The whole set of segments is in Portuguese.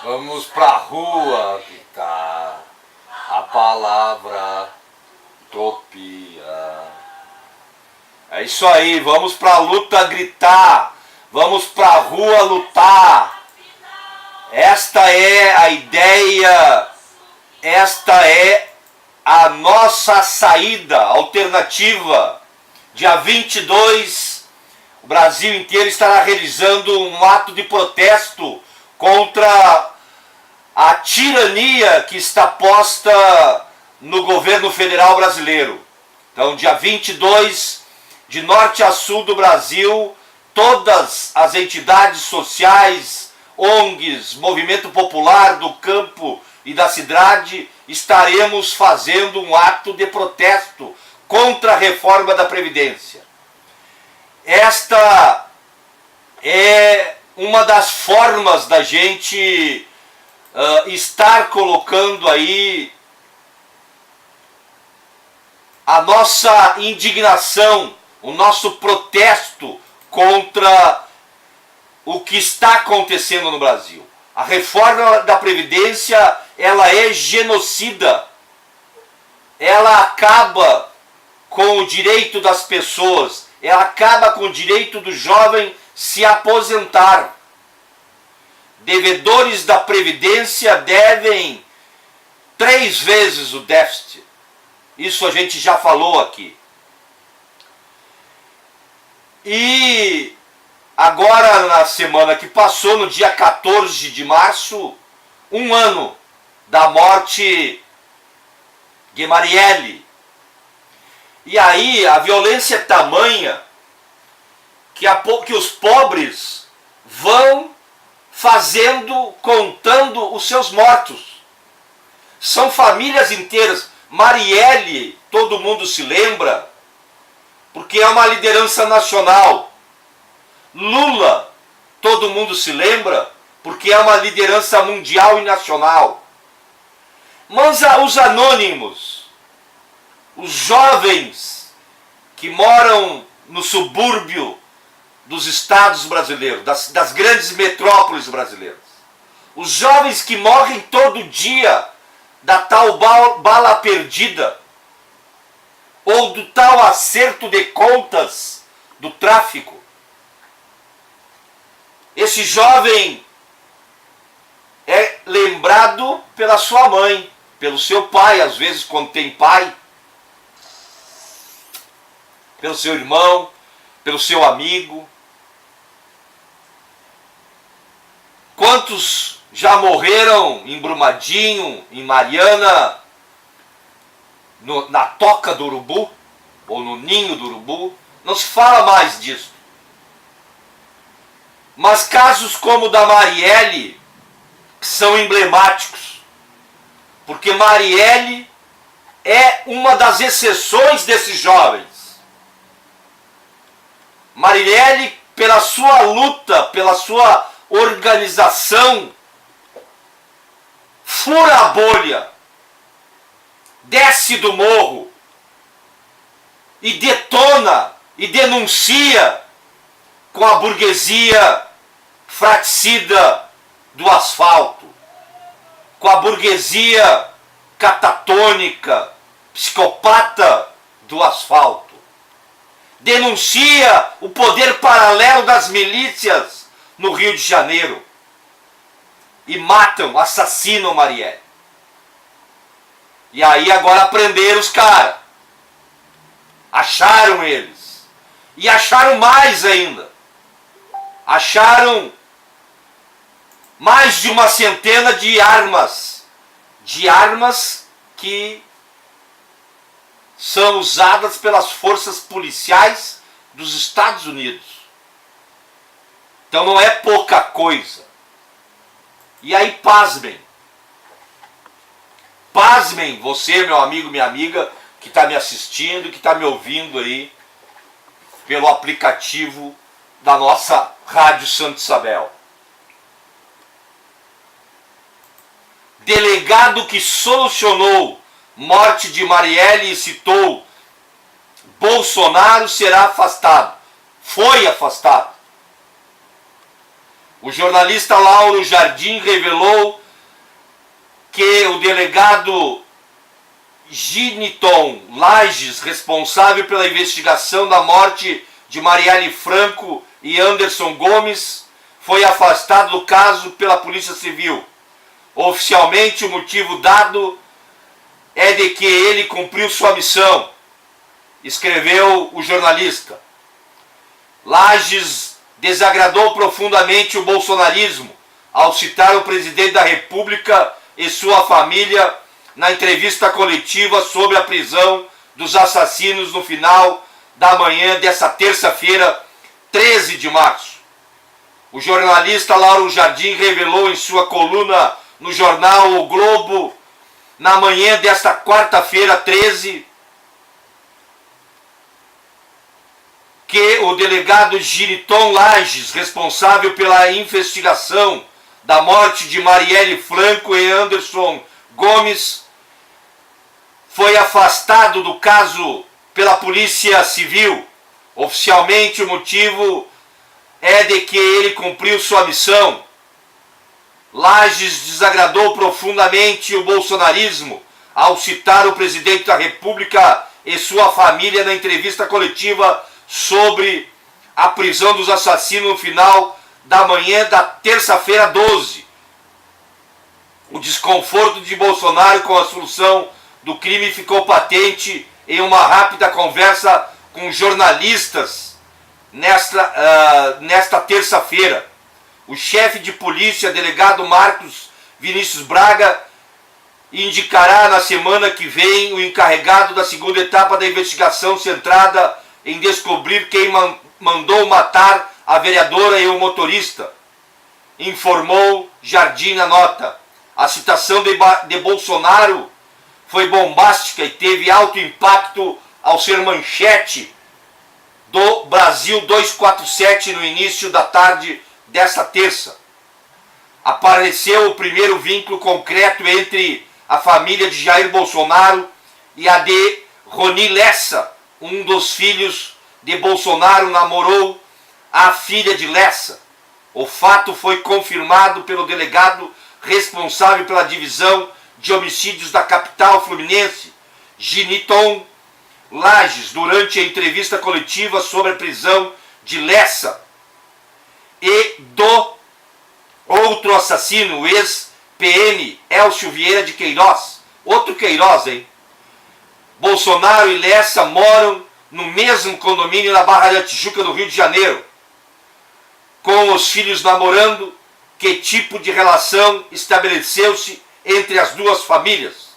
Vamos pra rua gritar a palavra utopia. É isso aí, vamos pra luta gritar, vamos pra rua lutar. Esta é a ideia, esta é a nossa saída alternativa. Dia 22, o Brasil inteiro estará realizando um ato de protesto contra a tirania que está posta no governo federal brasileiro. Então, dia 22, de norte a sul do Brasil, todas as entidades sociais, ONGs, movimento popular do campo e da cidade, estaremos fazendo um ato de protesto contra a reforma da Previdência. Esta é uma das formas da gente estar colocando aí a nossa indignação, o nosso protesto contra o que está acontecendo no Brasil. A reforma da Previdência, ela é genocida. Ela acaba com o direito das pessoas, ela acaba com o direito do jovem se aposentar. Devedores da Previdência devem 3 vezes o déficit. Isso a gente já falou aqui. E agora, na semana que passou, no dia 14 de março, 1 ano da morte de Marielle. E aí a violência é tamanha que os pobres vão contando os seus mortos. São famílias inteiras. Marielle, todo mundo se lembra, porque é uma liderança nacional. Lula, todo mundo se lembra, porque é uma liderança mundial e nacional. Mas os anônimos, os jovens que moram no subúrbio dos estados brasileiros, das grandes metrópoles brasileiras. Os jovens que morrem todo dia da tal bala perdida, ou do tal acerto de contas do tráfico. Esse jovem é lembrado pela sua mãe, pelo seu pai, às vezes quando tem pai, pelo seu irmão, pelo seu amigo. Quantos já morreram em Brumadinho, em Mariana, na toca do urubu, ou no ninho do urubu? Não se fala mais disso. Mas casos como o da Marielle são emblemáticos, porque Marielle é uma das exceções desses jovens. Marielle, pela sua luta, pela sua organização, fura a bolha, desce do morro e detona e denuncia com a burguesia fraticida do asfalto, com a burguesia catatônica, psicopata do asfalto. Denuncia o poder paralelo das milícias no Rio de Janeiro e matam, assassinam Marielle. E aí agora prenderam os caras. Acharam eles. E acharam mais ainda. Acharam mais de uma centena de armas. De armas que são usadas pelas forças policiais dos Estados Unidos. Então não é pouca coisa. E aí pasmem. Pasmem você, meu amigo, minha amiga, que está me assistindo, que está me ouvindo aí pelo aplicativo da nossa Rádio Santa Isabel. Delegado que solucionou morte de Marielle e citou Bolsonaro será afastado. Foi afastado. O jornalista Lauro Jardim revelou que o delegado Giniton Lages, responsável pela investigação da morte de Marielle Franco e Anderson Gomes, foi afastado do caso pela Polícia Civil. Oficialmente, o motivo dado é de que ele cumpriu sua missão, escreveu o jornalista. Lages desagradou profundamente o bolsonarismo ao citar o presidente da República e sua família na entrevista coletiva sobre a prisão dos assassinos no final da manhã dessa terça-feira, 13 de março. O jornalista Lauro Jardim revelou em sua coluna no jornal O Globo, na manhã desta quarta-feira, 13, que o delegado Giriton Lages, responsável pela investigação da morte de Marielle Franco e Anderson Gomes, foi afastado do caso pela Polícia Civil. Oficialmente, o motivo é de que ele cumpriu sua missão. Lages desagradou profundamente o bolsonarismo ao citar o presidente da República e sua família na entrevista coletiva sobre a prisão dos assassinos no final da manhã da terça-feira 12. O desconforto de Bolsonaro com a solução do crime ficou patente em uma rápida conversa com jornalistas nesta terça-feira. O chefe de polícia, delegado Marcos Vinícius Braga, indicará na semana que vem o encarregado da segunda etapa da investigação centrada em descobrir quem mandou matar a vereadora e o motorista, informou Jardim na nota. A citação de Bolsonaro foi bombástica e teve alto impacto ao ser manchete do Brasil 247 no início da tarde desta terça. Apareceu o primeiro vínculo concreto entre a família de Jair Bolsonaro e a de Rony Lessa. Um dos filhos de Bolsonaro namorou a filha de Lessa. O fato foi confirmado pelo delegado responsável pela divisão de homicídios da capital fluminense, Giniton Lages, durante a entrevista coletiva sobre a prisão de Lessa e do outro assassino, o ex-PM Elcio Vieira de Queiroz. Outro Queiroz, hein? Bolsonaro e Lessa moram no mesmo condomínio na Barra da Tijuca, no Rio de Janeiro. Com os filhos namorando, que tipo de relação estabeleceu-se entre as duas famílias?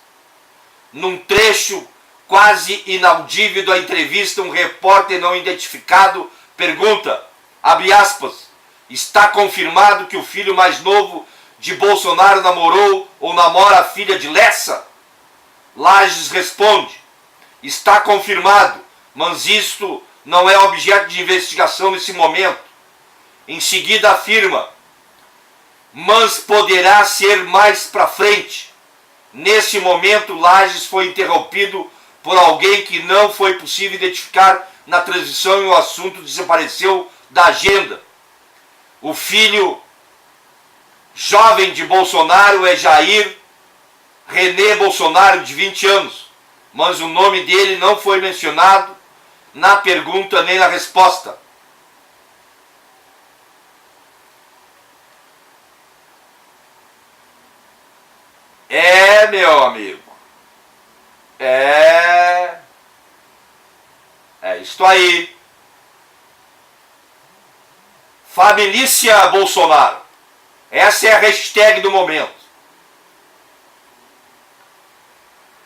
Num trecho quase inaudível da entrevista, um repórter não identificado pergunta, abre aspas, está confirmado que o filho mais novo de Bolsonaro namorou ou namora a filha de Lessa? Lages responde, está confirmado, mas isto não é objeto de investigação nesse momento. Em seguida afirma, mas poderá ser mais para frente. Nesse momento, Lages foi interrompido por alguém que não foi possível identificar na transição e o assunto desapareceu da agenda. O filho jovem de Bolsonaro é Jair René Bolsonaro, de 20 anos, mas o nome dele não foi mencionado na pergunta nem na resposta. É, meu amigo, é isto aí. Família Bolsonaro. Essa é a hashtag do momento.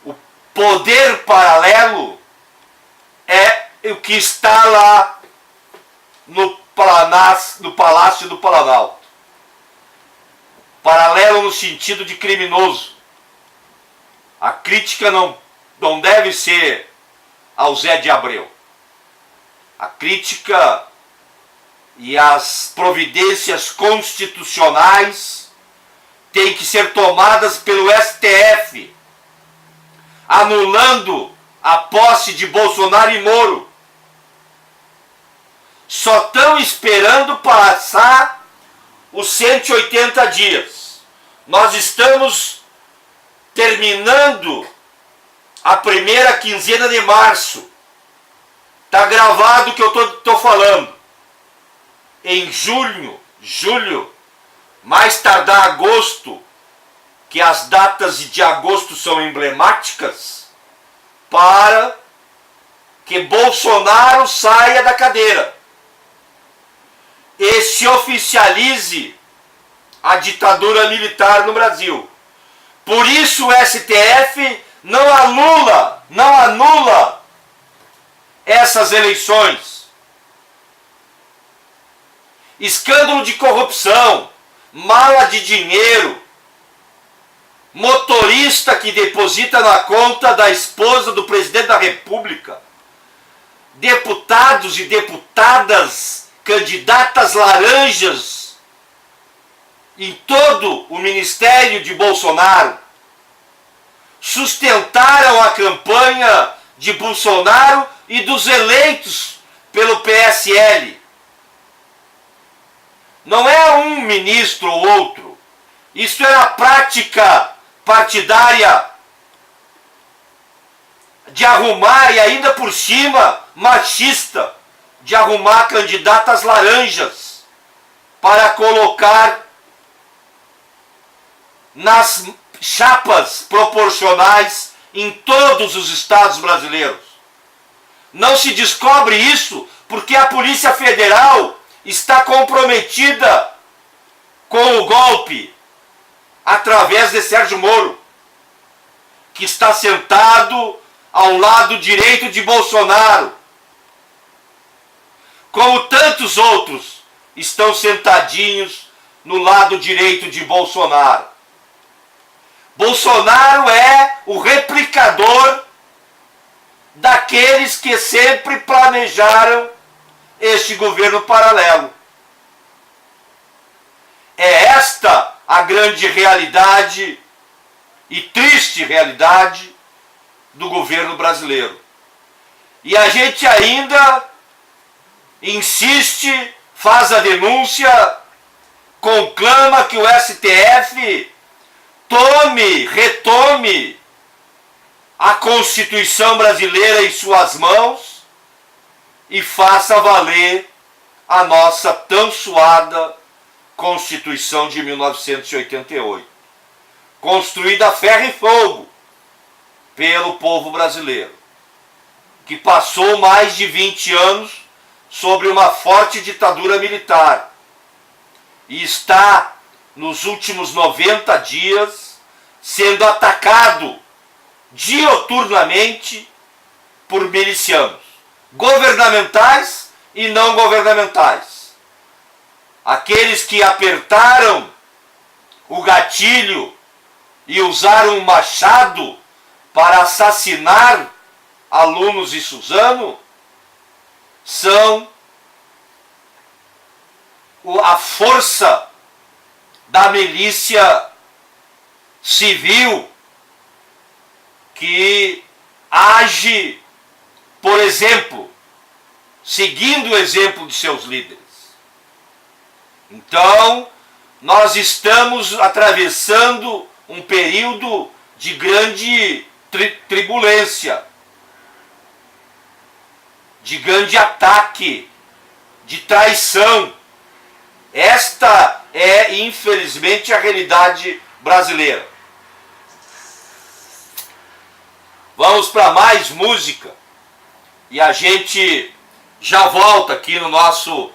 O poder paralelo é o que está lá no Palácio do Planalto. Paralelo no sentido de criminoso. A crítica não deve ser ao Zé de Abreu. A crítica e as providências constitucionais têm que ser tomadas pelo STF, anulando a posse de Bolsonaro e Moro. Só estão esperando passar os 180 dias. Nós estamos terminando a primeira quinzena de março. Está gravado o que eu estou falando. Em julho, mais tardar agosto, que as datas de agosto são emblemáticas, para que Bolsonaro saia da cadeira e se oficialize a ditadura militar no Brasil. Por isso o STF não anula essas eleições. Escândalo de corrupção, mala de dinheiro, motorista que deposita na conta da esposa do presidente da República, deputados e deputadas, candidatas laranjas em todo o ministério de Bolsonaro, sustentaram a campanha de Bolsonaro e dos eleitos pelo PSL. Não é um ministro ou outro. Isso é a prática partidária de arrumar, e ainda por cima machista, de arrumar candidatas laranjas para colocar nas chapas proporcionais em todos os estados brasileiros. Não se descobre isso porque a Polícia Federal está comprometida com o golpe através de Sérgio Moro, que está sentado ao lado direito de Bolsonaro, como tantos outros estão sentadinhos no lado direito de Bolsonaro. Bolsonaro é o replicador daqueles que sempre planejaram este governo paralelo. É esta a grande realidade e triste realidade do governo brasileiro. E a gente ainda insiste, faz a denúncia, conclama que o STF retome a Constituição brasileira em suas mãos e faça valer a nossa tão suada Constituição de 1988, construída a ferro e fogo pelo povo brasileiro, que passou mais de 20 anos sobre uma forte ditadura militar e está, nos últimos 90 dias, sendo atacado dioturnamente por milicianos, governamentais e não governamentais. Aqueles que apertaram o gatilho e usaram um machado para assassinar alunos e Suzano são a força da milícia civil que age, por exemplo, seguindo o exemplo de seus líderes. Então, nós estamos atravessando um período de grande turbulência, de grande ataque, de traição. Esta é, infelizmente, a realidade brasileira. Vamos para mais música e a gente já volta aqui no nosso